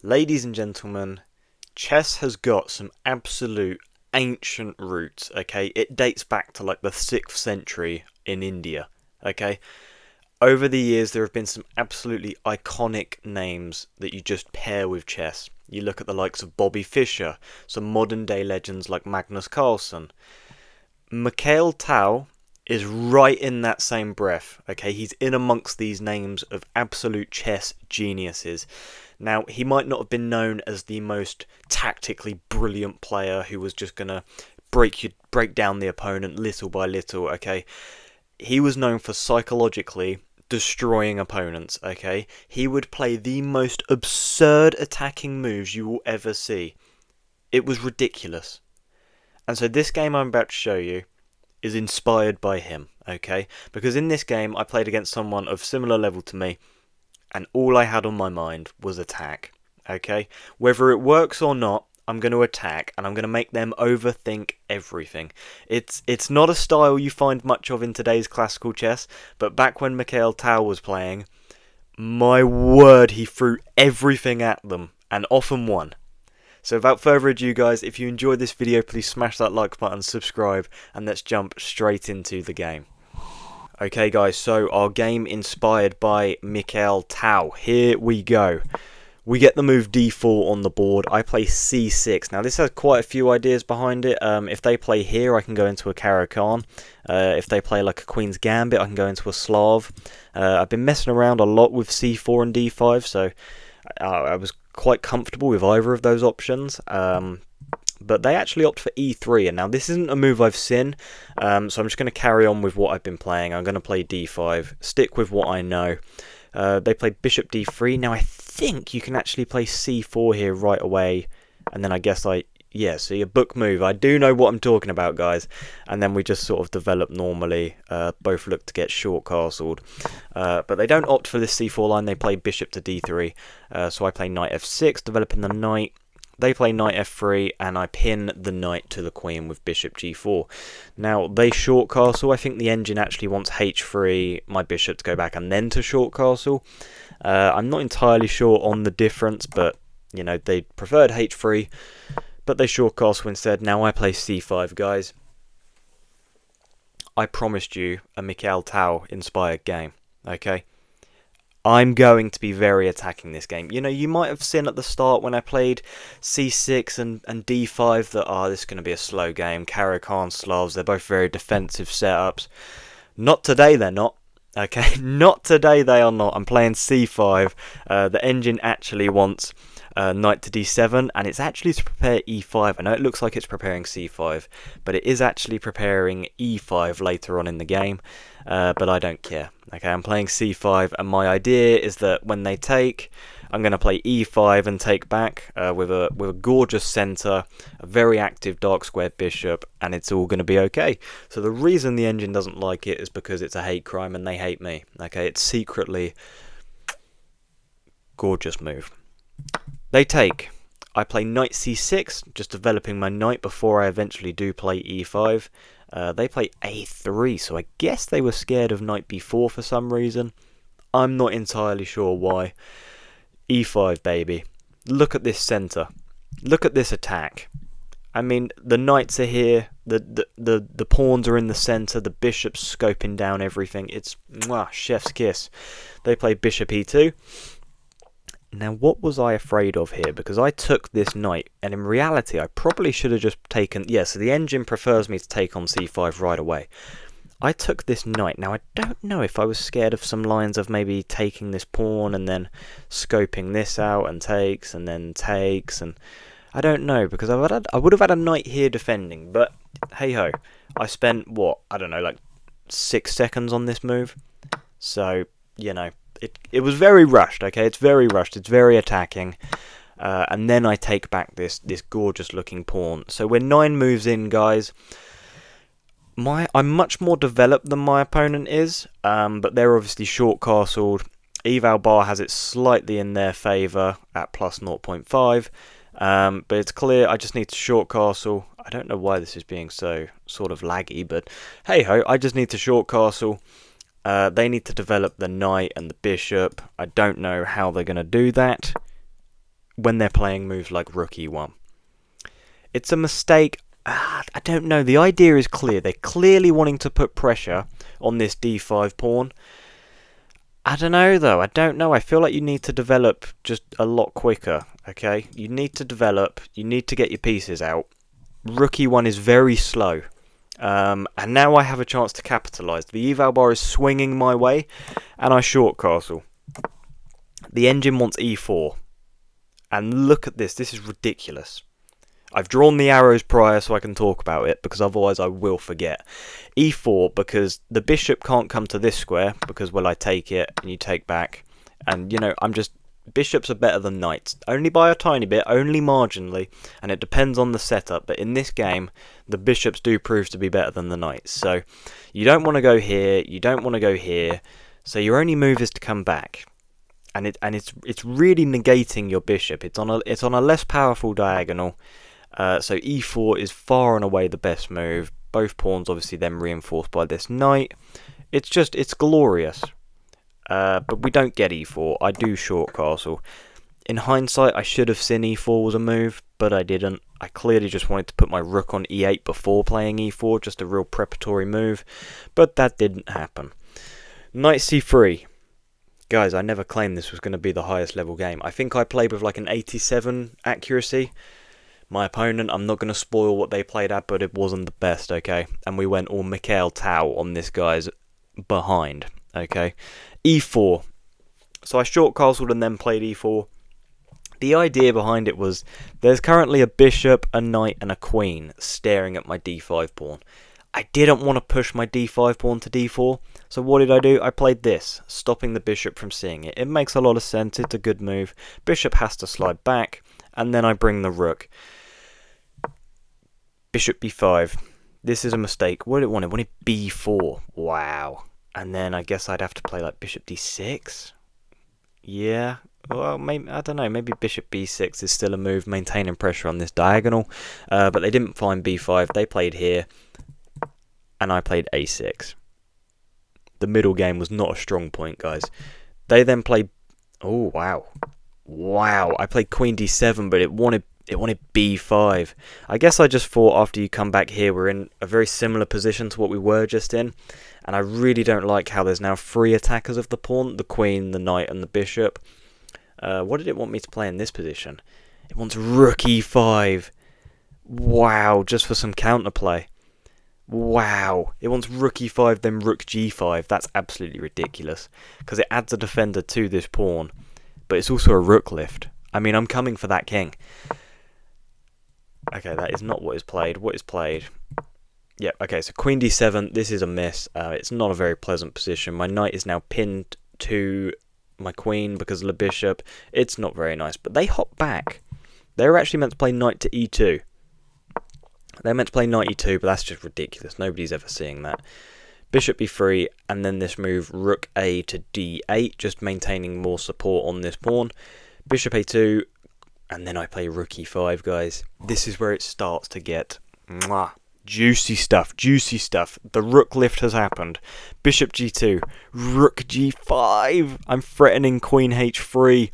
Ladies and gentlemen, chess has got some absolute ancient roots, okay? It dates back to like the 6th century in India, okay? Over the years, there have been some absolutely iconic names that you just pair with chess. You look at the likes of Bobby Fischer, some modern day legends like Magnus Carlsen. Mikhail Tal is right in that same breath, okay? He's in amongst these names of absolute chess geniuses. Now, he might not have been known as the most tactically brilliant player who was just going to break down the opponent little by little, okay? He was known for psychologically destroying opponents, okay? He would play the most absurd attacking moves you will ever see. It was ridiculous. And so this game I'm about to show you is inspired by him, okay? Because in this game I played against someone of similar level to me, and all I had on my mind was attack, okay? Whether it works or not, I'm going to attack, and I'm going to make them overthink everything. It's not a style you find much of in today's classical chess, but back when Mikhail Tal was playing, my word, he threw everything at them, and often won. So without further ado, guys, if you enjoyed this video, please smash that like button, subscribe, and let's jump straight into the game. Okay, guys, so our game inspired by Mikhail Tal. Here we go. We get the move d4 on the board. I play c6. Now, this has quite a few ideas behind it. If they play here, I can go into a Caro-Kann. If they play like a Queen's Gambit, I can go into a Slav. I've been messing around a lot with c4 and d5, so I was quite comfortable with either of those options. But they actually opt for e3, and now this isn't a move I've seen, so I'm just going to carry on with what I've been playing. I'm going to play d5, stick with what I know. They played bishop d3. Now I think you can actually play c4 here right away, and then I guess so your book move. I do know what I'm talking about, guys. And then we just sort of develop normally. Both look to get short castled. But they don't opt for this c4 line. They play bishop to d3. So I play knight f6, developing the knight. They play knight f3, and I pin the knight to the queen with bishop g4. Now, they short castle. I think the engine actually wants h3, my bishop to go back, and then to short castle. I'm not entirely sure on the difference, but, you know, they preferred h3, but they short castle instead. Now I play c5, guys. I promised you a Mikhail Tal inspired game, okay? I'm going to be very attacking this game. You know, you might have seen at the start when I played c6 and d5 that, this is going to be a slow game. Caro-Kann, Slavs, they're both very defensive setups. Not today, they're not. Okay, not today, they are not. I'm playing c5. The engine actually wants knight to d7, and it's actually to prepare e5. I know it looks like it's preparing c5, but it is actually preparing e5 later on in the game, but I don't care. Okay, I'm playing c5, and my idea is that when they take, I'm going to play e5 and take back with a gorgeous centre, a very active dark squared bishop, and it's all going to be okay. So the reason the engine doesn't like it is because it's a hate crime and they hate me. Okay, it's secretly gorgeous move. They take. I play knight c6, just developing my knight before I eventually do play e5. They play a3, so I guess they were scared of knight b4 for some reason. I'm not entirely sure why. e5, baby. Look at this centre. Look at this attack. I mean, the knights are here, the pawns are in the centre, the bishop's scoping down everything. It's chef's kiss. They play bishop e2. Now, what was I afraid of here? Because I took this knight, and in reality, I probably should have just taken... Yeah, so the engine prefers me to take on c5 right away. I took this knight. Now, I don't know if I was scared of some lines of maybe taking this pawn and then scoping this out and takes, and then takes, and... I don't know, because I would have had a knight here defending, but hey-ho. I spent, what, I don't know, like 6 seconds on this move. So, you know... It was very rushed, okay? It's very rushed. It's very attacking. And then I take back this gorgeous looking pawn. So we're 9 moves in, guys. I'm much more developed than my opponent is. But they're obviously short castled. Eval bar has it slightly in their favour at plus 0.5. But it's clear I just need to short castle. I don't know why this is being so sort of laggy, but hey ho, I just need to short castle. They need to develop the knight and the bishop. I don't know how they're going to do that. when they're playing moves like rook e1. It's a mistake. I don't know. The idea is clear. They're clearly wanting to put pressure on this d5 pawn. I don't know, though. I don't know. I feel like you need to develop just a lot quicker, okay? You need to develop. You need to get your pieces out. Rook e1 is very slow. And now I have a chance to capitalise. The eval bar is swinging my way, and I short castle. The engine wants e4. And look at this. This is ridiculous. I've drawn the arrows prior so I can talk about it, because otherwise I will forget. e4, because the bishop can't come to this square, because, well, I take it, and you take back. And, you know, bishops are better than knights. Only by a tiny bit, only marginally, and it depends on the setup. But in this game, the bishops do prove to be better than the knights. So, you don't want to go here, you don't want to go here. So your only move is to come back. And it's really negating your bishop. It's on a less powerful diagonal. So e4 is far and away the best move. Both pawns obviously then reinforced by this knight. It's glorious. But we don't get e4. I do short castle. In hindsight, I should have seen e4 was a move, but I didn't. I clearly just wanted to put my rook on e8 before playing e4, just a real preparatory move. But that didn't happen. Knight c3. Guys, I never claimed this was going to be the highest level game. I think I played with like an 87 accuracy. My opponent, I'm not going to spoil what they played at, but it wasn't the best, okay? And we went all Mikhail Tal on this guy's behind, okay? e4. So I short castled and then played e4. The idea behind it was there's currently a bishop, a knight, and a queen staring at my d5 pawn. I didn't want to push my d5 pawn to d4, so what did I do? I played this, stopping the bishop from seeing it. It makes a lot of sense, it's a good move. Bishop has to slide back, and then I bring the rook. Bishop b5. This is a mistake. What did it want? It wanted b4. Wow. And then I guess I'd have to play like bishop d6. Yeah. Well, maybe, I don't know. Maybe bishop b6 is still a move, maintaining pressure on this diagonal. But they didn't find b5. They played here. And I played a6. The middle game was not a strong point, guys. They then played... Oh, wow. Wow. I played queen d7, but it wanted b5. I guess I just thought after you come back here, we're in a very similar position to what we were just in. And I really don't like how there's now 3 attackers of the pawn. The queen, the knight, and the bishop. What did it want me to play in this position? It wants rook e5. Wow, just for some counterplay. Wow, it wants rook e5, then rook g5. That's absolutely ridiculous. Because it adds a defender to this pawn. But it's also a rook lift. I mean, I'm coming for that king. Okay, that is not what is played. What is played? Yep, okay, so queen d7. This is a miss. It's not a very pleasant position. My knight is now pinned to my queen because of the bishop. It's not very nice. But they hop back. They were actually meant to play knight to e2. They're meant to play knight e2, but that's just ridiculous. Nobody's ever seeing that. Bishop b3, and then this move, rook a to d8, just maintaining more support on this pawn. Bishop a2, and then I play rook e5, guys. This is where it starts to get juicy stuff, juicy stuff. The rook lift has happened. Bishop g2, rook g5. I'm threatening queen h3.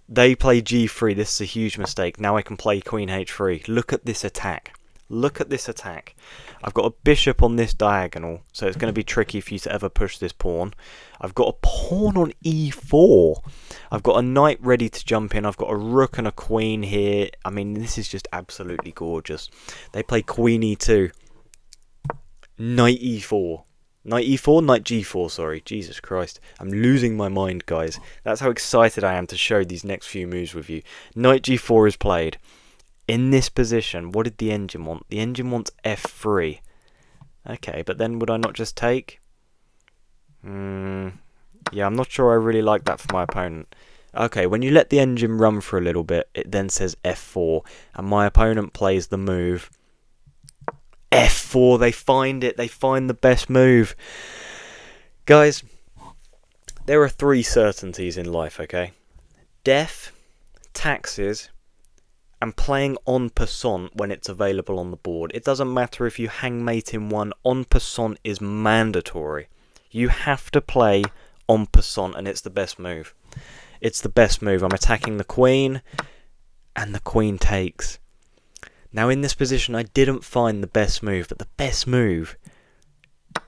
They play g3. This is a huge mistake. Now I can play queen h3. Look at this attack. Look at this attack. I've got a bishop on this diagonal, so it's going to be tricky for you to ever push this pawn. I've got a pawn on e4. I've got a knight ready to jump in. I've got a rook and a queen here. I mean, this is just absolutely gorgeous. They play queen e2. Knight e4. Knight e4? Knight g4, sorry. Jesus Christ. I'm losing my mind, guys. That's how excited I am to show these next few moves with you. Knight g4 is played. In this position, what did the engine want? The engine wants f3. Okay, but then would I not just take? Yeah, I'm not sure I really like that for my opponent. Okay, when you let the engine run for a little bit, it then says f4. And my opponent plays the move f4. They find it. They find the best move. Guys, there are 3 certainties in life, okay? Death, taxes, and playing en passant when it's available on the board. It doesn't matter if you hangmate in one, en passant is mandatory. You have to play en passant, and it's the best move. It's the best move. I'm attacking the queen. and the queen takes. Now in this position I didn't find the best move, but the best move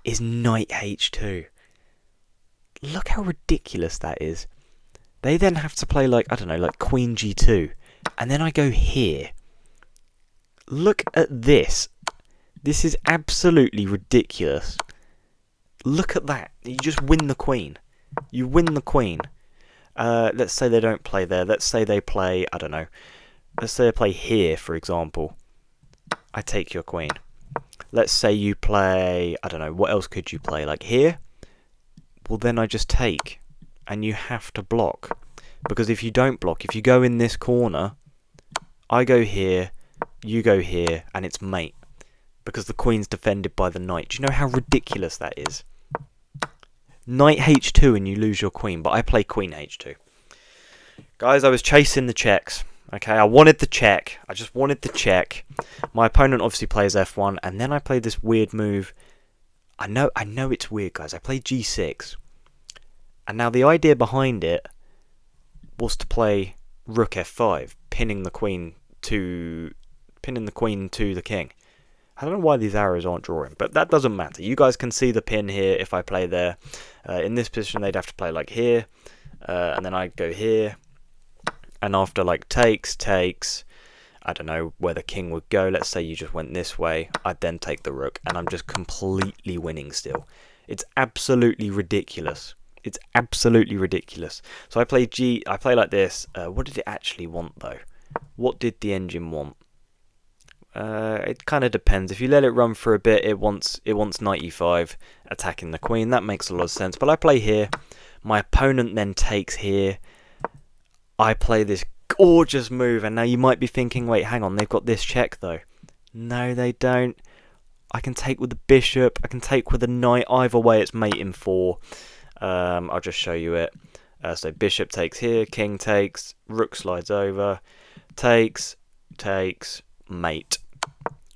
is knight h2. Look how ridiculous that is. They then have to play like, I don't know, like queen g2. And then I go here. Look at this. This is absolutely ridiculous. Look at that. You just win the queen. You win the queen. Let's say they don't play there. Let's say they play, I don't know. Let's say they play here, for example. I take your queen. Let's say you play, I don't know, what else could you play? Like here? Well, then I just take. And you have to block. Because if you don't block, if you go in this corner, I go here, you go here, and it's mate. Because the queen's defended by the knight. Do you know how ridiculous that is? Knight h2 and you lose your queen, but I play queen h2. Guys, I was chasing the checks. Okay, I wanted the check. I just wanted the check. My opponent obviously plays f1, and then I play this weird move. I know it's weird, guys. I played g6. And now the idea behind it was to play rook f5, pinning the queen to the king. I don't know why these arrows aren't drawing, but that doesn't matter. You guys can see the pin here if I play there. In this position, they'd have to play like here, and then I'd go here. And after like takes, I don't know where the king would go. Let's say you just went this way. I'd then take the rook, and I'm just completely winning still. It's absolutely ridiculous. It's absolutely ridiculous. So I play like this. What did it actually want though? What did the engine want? It kind of depends. If you let it run for a bit, it wants knight e5, attacking the queen. That makes a lot of sense. But I play here. My opponent then takes here. I play this gorgeous move, and now you might be thinking, wait, hang on, they've got this check though. No, they don't. I can take with the bishop. I can take with the knight. Either way, it's mate in 4. I'll just show you it. So bishop takes here, king takes, rook slides over, takes, mate.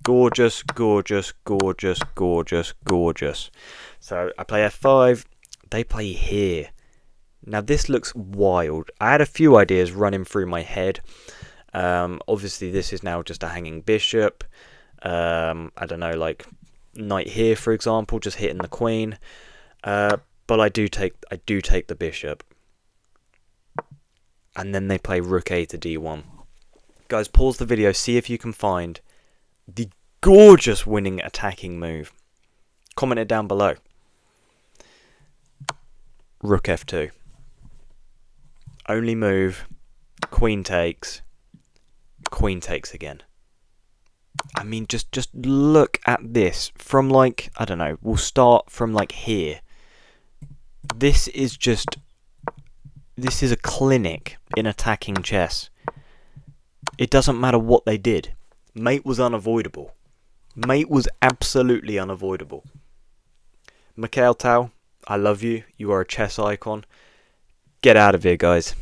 Gorgeous, gorgeous, gorgeous, gorgeous, gorgeous. So I play f5. They play here. Now this looks wild. I had a few ideas running through my head. Obviously this is now just a hanging bishop. I don't know, like knight here for example, just hitting the queen. But I do take the bishop. And then they play rook a to d1. Guys, pause the video, see if you can find the gorgeous winning attacking move. Comment it down below. Rook f2. Only move, queen takes again. I mean, just look at this from like, I don't know, we'll start from like here. This is a clinic in attacking chess. It doesn't matter what they did. Mate was unavoidable. Mate was absolutely unavoidable. Mikhail Tal, I love you. You are a chess icon. Get out of here, guys.